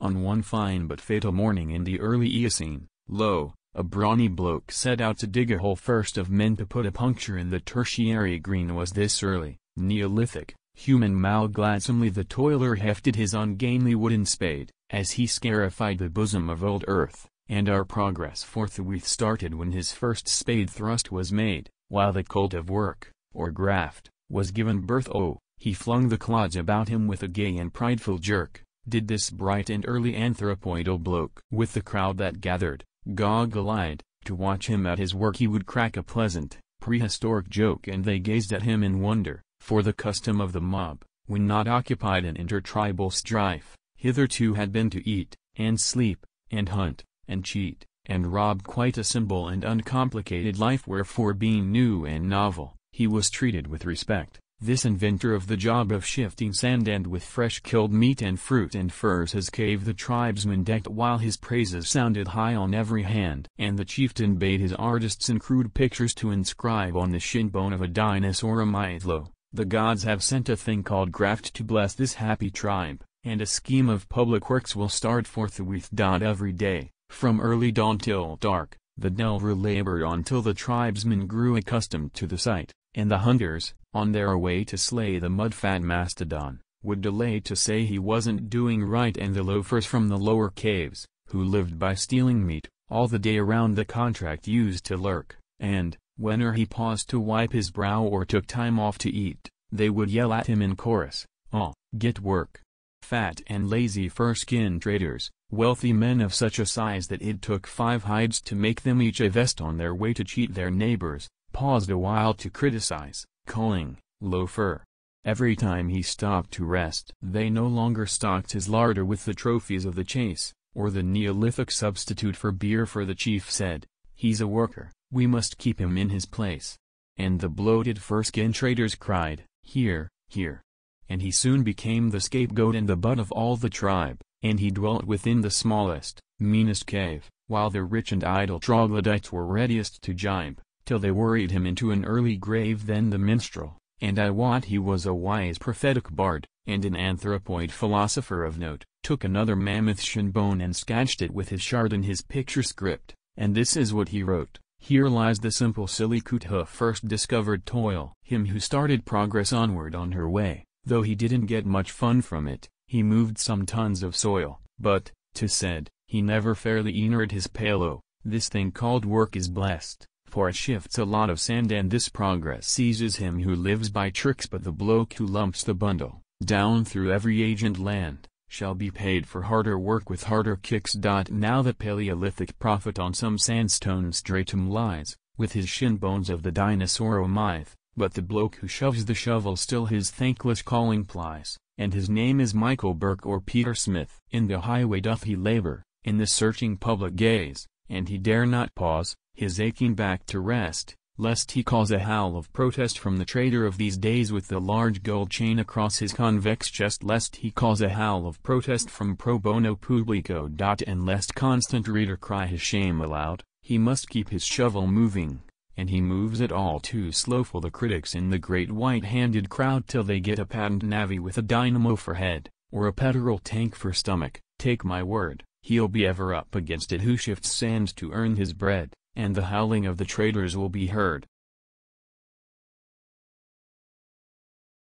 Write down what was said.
On one fine but fatal morning in the early Eocene, lo, a brawny bloke set out to dig a hole first of men to put a puncture in the tertiary green. Was this early, Neolithic, human malgladsomely the toiler hefted his ungainly wooden spade, as he scarified the bosom of old earth, and our progress forthwith started when his first spade thrust was made, while the colt of work, or graft, was given birth. Oh, he flung the clods about him with a gay and prideful jerk, did this bright and early anthropoidal bloke. With the crowd that gathered, goggle-eyed, to watch him at his work, he would crack a pleasant, prehistoric joke, and they gazed at him in wonder, for the custom of the mob, when not occupied in intertribal strife, hitherto had been to eat, and sleep, and hunt, and cheat, and rob, quite a simple and uncomplicated life, wherefore being new and novel, he was treated with respect. This inventor of the job of shifting sand and with fresh killed meat and fruit and furs his cave the tribesmen decked, while his praises sounded high on every hand. And the chieftain bade his artists in crude pictures to inscribe on the shin-bone of a dinosaur a myth. Lo, the gods have sent a thing called graft to bless this happy tribe, and a scheme of public works will start forthwith. Every day, from early dawn till dark, the delver labored on till the tribesmen grew accustomed to the sight, and the hunters, on their way to slay the mud-fat mastodon, would delay to say he wasn't doing right, and the loafers from the lower caves, who lived by stealing meat, all the day around the contract, used to lurk, and, whene'er he paused to wipe his brow or took time off to eat, they would yell at him in chorus, "Oh, get work!" Fat and lazy fur-skin traders, wealthy men of such a size that it took 5 hides to make them each a vest on their way to cheat their neighbors, paused a while to criticize, calling, "Loafer." Every time he stopped to rest, they no longer stocked his larder with the trophies of the chase, or the Neolithic substitute for beer, for the chief said, "He's a worker, we must keep him in his place." And the bloated fur-skin traders cried, "Here, here." And he soon became the scapegoat and the butt of all the tribe, and he dwelt within the smallest, meanest cave, while the rich and idle troglodytes were readiest to jibe, till they worried him into an early grave. Then the minstrel, and I wot he was a wise prophetic bard, and an anthropoid philosopher of note, took another mammoth shin-bone and sketched it with his shard in his picture script, and this is what he wrote: "Here lies the simple silly coot who first discovered toil, him who started progress onward on her way, though he didn't get much fun from it, he moved some tons of soil, but, 'tis said, he never fairly earned his palo. This thing called work is blessed, for it shifts a lot of sand, and this progress seizes him who lives by tricks, but the bloke who lumps the bundle, down through every agent land, shall be paid for harder work with harder kicks." Now the Paleolithic prophet on some sandstone stratum lies, with his shin bones of the dinosaur myth, but the bloke who shoves the shovel still his thankless calling plies, and his name is Michael Burke or Peter Smith. In the highway doth he labor, in the searching public gaze, and he dare not pause, his aching back to rest, lest he cause a howl of protest from the trader of these days with the large gold chain across his convex chest, lest he cause a howl of protest from pro bono publico. And lest constant reader cry his shame aloud, he must keep his shovel moving, and he moves it all too slow for the critics in the great white-handed crowd till they get a patent navvy with a dynamo for head, or a petrol tank for stomach. Take my word, he'll be ever up against it who shifts sands to earn his bread, and the howling of the traders will be heard,